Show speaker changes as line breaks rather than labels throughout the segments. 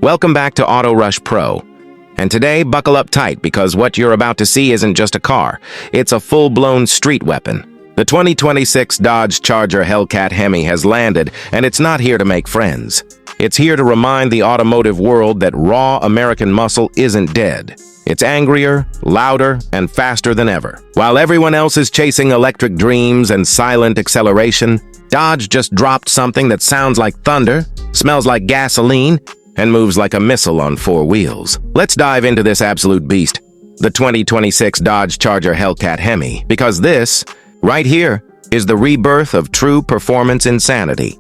Welcome back to Auto Rush Pro. And today, buckle up tight because what you're about to see isn't just a car, it's a full-blown street weapon. The 2026 Dodge Charger Hellcat Hemi has landed, and it's not here to make friends. It's here to remind the automotive world that raw American muscle isn't dead. It's angrier, louder, and faster than ever. While everyone else is chasing electric dreams and silent acceleration, Dodge just dropped something that sounds like thunder, smells like gasoline, and moves like a missile on four wheels. Let's dive into this absolute beast, the 2026 Dodge Charger Hellcat Hemi, because this, right here, is the rebirth of true performance insanity.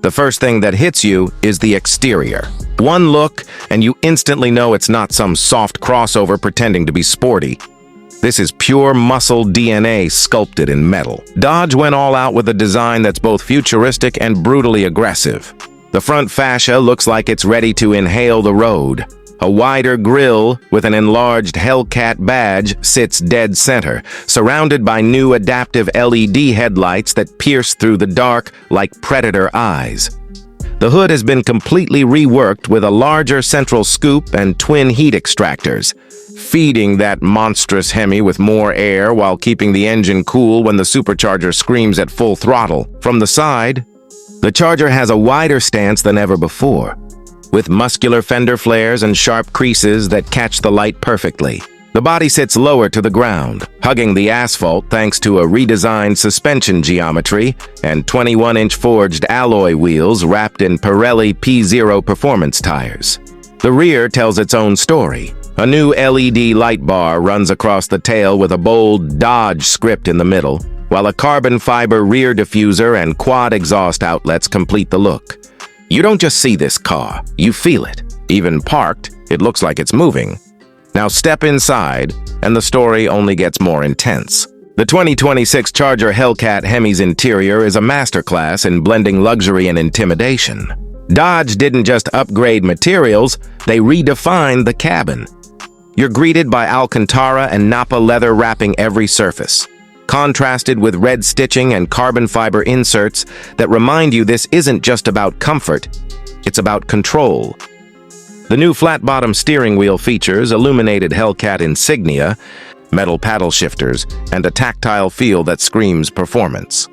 The first thing that hits you is the exterior. One look, and you instantly know it's not some soft crossover pretending to be sporty. This is pure muscle DNA sculpted in metal. Dodge went all out with a design that's both futuristic and brutally aggressive. The front fascia looks like it's ready to inhale the road. A wider grille with an enlarged Hellcat badge sits dead center, surrounded by new adaptive LED headlights that pierce through the dark like predator eyes. The hood has been completely reworked with a larger central scoop and twin heat extractors, feeding that monstrous Hemi with more air while keeping the engine cool when the supercharger screams at full throttle. From the side, the Charger has a wider stance than ever before, with muscular fender flares and sharp creases that catch the light perfectly. The body sits lower to the ground, hugging the asphalt thanks to a redesigned suspension geometry and 21-inch forged alloy wheels wrapped in Pirelli P0 performance tires. The rear tells its own story. A new LED light bar runs across the tail with a bold Dodge script in the middle, while a carbon fiber rear diffuser and quad exhaust outlets complete the look. You don't just see this car, you feel it. Even parked, it looks like it's moving. Now step inside, and the story only gets more intense. The 2026 Charger Hellcat Hemi's interior is a masterclass in blending luxury and intimidation. Dodge didn't just upgrade materials, they redefined the cabin. You're greeted by Alcantara and Napa leather wrapping every surface, contrasted with red stitching and carbon fiber inserts that remind you this isn't just about comfort, it's about control. The new flat-bottom steering wheel features illuminated Hellcat insignia, metal paddle shifters, and a tactile feel that screams performance.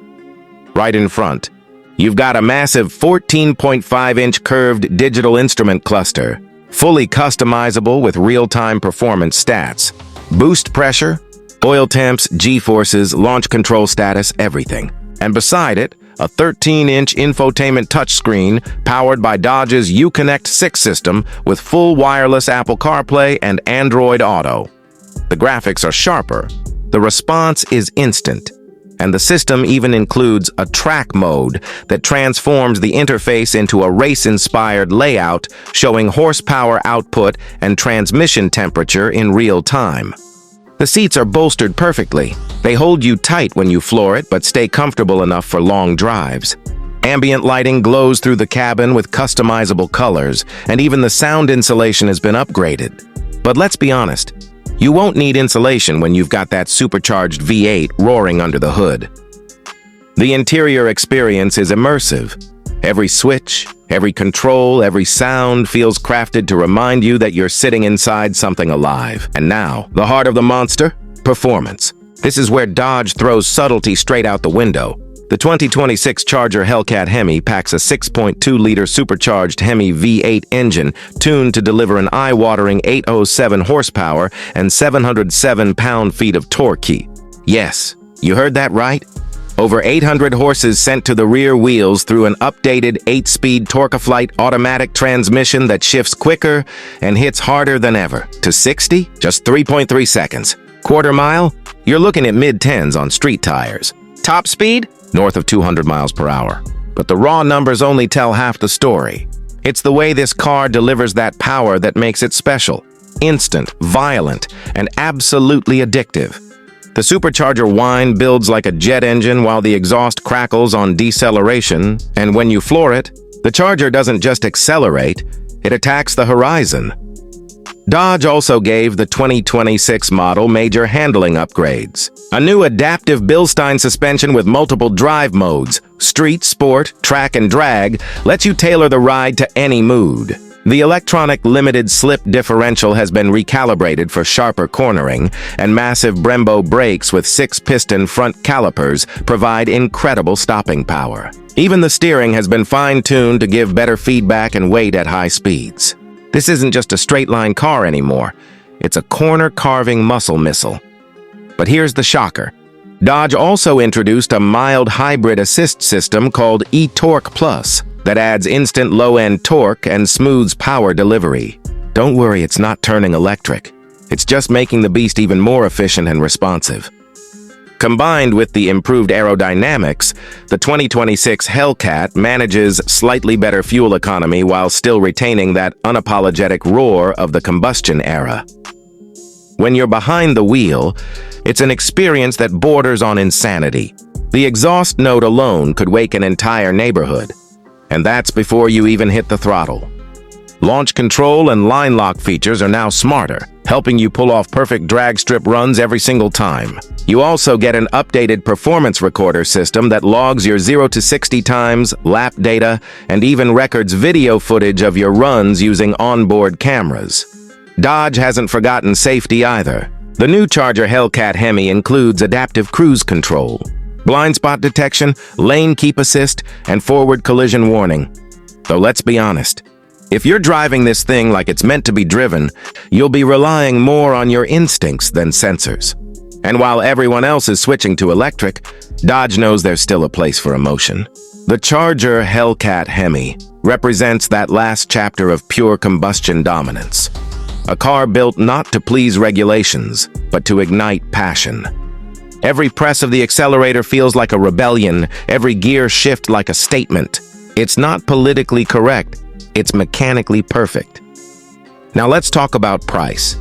Right in front, you've got a massive 14.5-inch curved digital instrument cluster, fully customizable with real-time performance stats. Boost pressure, oil temps, G-forces, launch control status, everything. And beside it, a 13-inch infotainment touchscreen powered by Dodge's Uconnect 6 system with full wireless Apple CarPlay and Android Auto. The graphics are sharper, the response is instant, and the system even includes a track mode that transforms the interface into a race-inspired layout showing horsepower output and transmission temperature in real time. The seats are bolstered perfectly. They hold you tight when you floor it, but stay comfortable enough for long drives. Ambient lighting glows through the cabin with customizable colors, and even the sound insulation has been upgraded. But let's be honest, you won't need insulation when you've got that supercharged V8 roaring under the hood. The interior experience is immersive. Every switch, every control, every sound feels crafted to remind you that you're sitting inside something alive. And now, the heart of the monster? Performance. This is where Dodge throws subtlety straight out the window. The 2026 Charger Hellcat Hemi packs a 6.2-liter supercharged Hemi V8 engine tuned to deliver an eye-watering 807 horsepower and 707 pound-feet of torque. Yes, you heard that right. Over 800 horses sent to the rear wheels through an updated 8-speed Torque-a-Flight automatic transmission that shifts quicker and hits harder than ever. To 60? Just 3.3 seconds. Quarter mile? You're looking at mid-tens on street tires. Top speed? North of 200 miles per hour. But the raw numbers only tell half the story. It's the way this car delivers that power that makes it special. Instant, violent, and absolutely addictive. The supercharger whine builds like a jet engine while the exhaust crackles on deceleration, and when you floor it, the Charger doesn't just accelerate, it attacks the horizon. Dodge also gave the 2026 model major handling upgrades. A new adaptive Bilstein suspension with multiple drive modes, street, sport, track, and drag, lets you tailor the ride to any mood. The electronic limited slip differential has been recalibrated for sharper cornering, and massive Brembo brakes with 6-piston front calipers provide incredible stopping power. Even the steering has been fine-tuned to give better feedback and weight at high speeds. This isn't just a straight-line car anymore. It's a corner-carving muscle missile. But here's the shocker. Dodge also introduced a mild hybrid assist system called eTorque Plus that adds instant low-end torque and smooths power delivery. Don't worry, it's not turning electric. It's just making the beast even more efficient and responsive. Combined with the improved aerodynamics, the 2026 Hellcat manages slightly better fuel economy while still retaining that unapologetic roar of the combustion era. When you're behind the wheel, it's an experience that borders on insanity. The exhaust note alone could wake an entire neighborhood. And that's before you even hit the throttle. Launch control and line lock features are now smarter, helping you pull off perfect drag strip runs every single time. You also get an updated performance recorder system that logs your 0 to 60 times, lap data, and even records video footage of your runs using onboard cameras. Dodge hasn't forgotten safety either. The new Charger Hellcat Hemi includes adaptive cruise control, blind spot detection, lane keep assist, and forward collision warning. Though let's be honest, if you're driving this thing like it's meant to be driven, you'll be relying more on your instincts than sensors. And while everyone else is switching to electric, Dodge knows there's still a place for emotion. The Charger Hellcat Hemi represents that last chapter of pure combustion dominance. A car built not to please regulations, but to ignite passion. Every press of the accelerator feels like a rebellion, every gear shift like a statement. It's not politically correct, it's mechanically perfect. Now let's talk about price.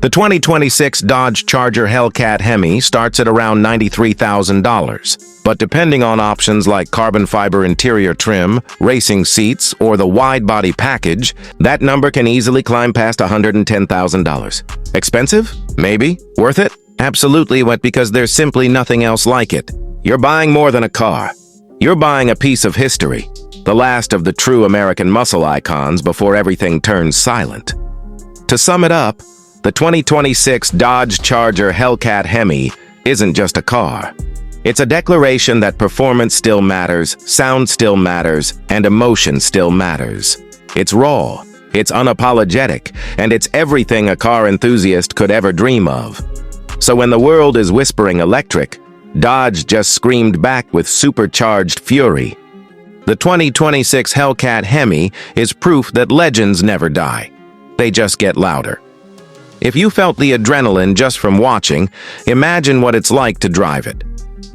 The 2026 Dodge Charger Hellcat Hemi starts at around $93,000, but depending on options like carbon fiber interior trim, racing seats, or the wide-body package, that number can easily climb past $110,000. Expensive? Maybe. Worth it? Absolutely, because there's simply nothing else like it. You're buying more than a car. You're buying a piece of history, the last of the true American muscle icons before everything turns silent. To sum it up, the 2026 Dodge Charger Hellcat Hemi isn't just a car. It's a declaration that performance still matters, sound still matters, and emotion still matters. It's raw, it's unapologetic, and it's everything a car enthusiast could ever dream of. So when the world is whispering electric, Dodge just screamed back with supercharged fury. The 2026 Hellcat Hemi is proof that legends never die. They just get louder. If you felt the adrenaline just from watching, imagine what it's like to drive it.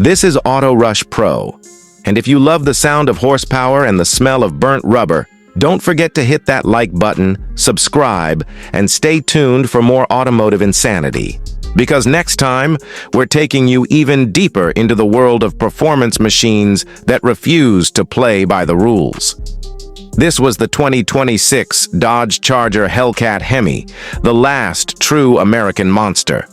This is Auto Rush Pro, and if you love the sound of horsepower and the smell of burnt rubber, don't forget to hit that like button, subscribe, and stay tuned for more automotive insanity. Because next time, we're taking you even deeper into the world of performance machines that refuse to play by the rules. This was the 2026 Dodge Charger Hellcat Hemi, the last true American monster.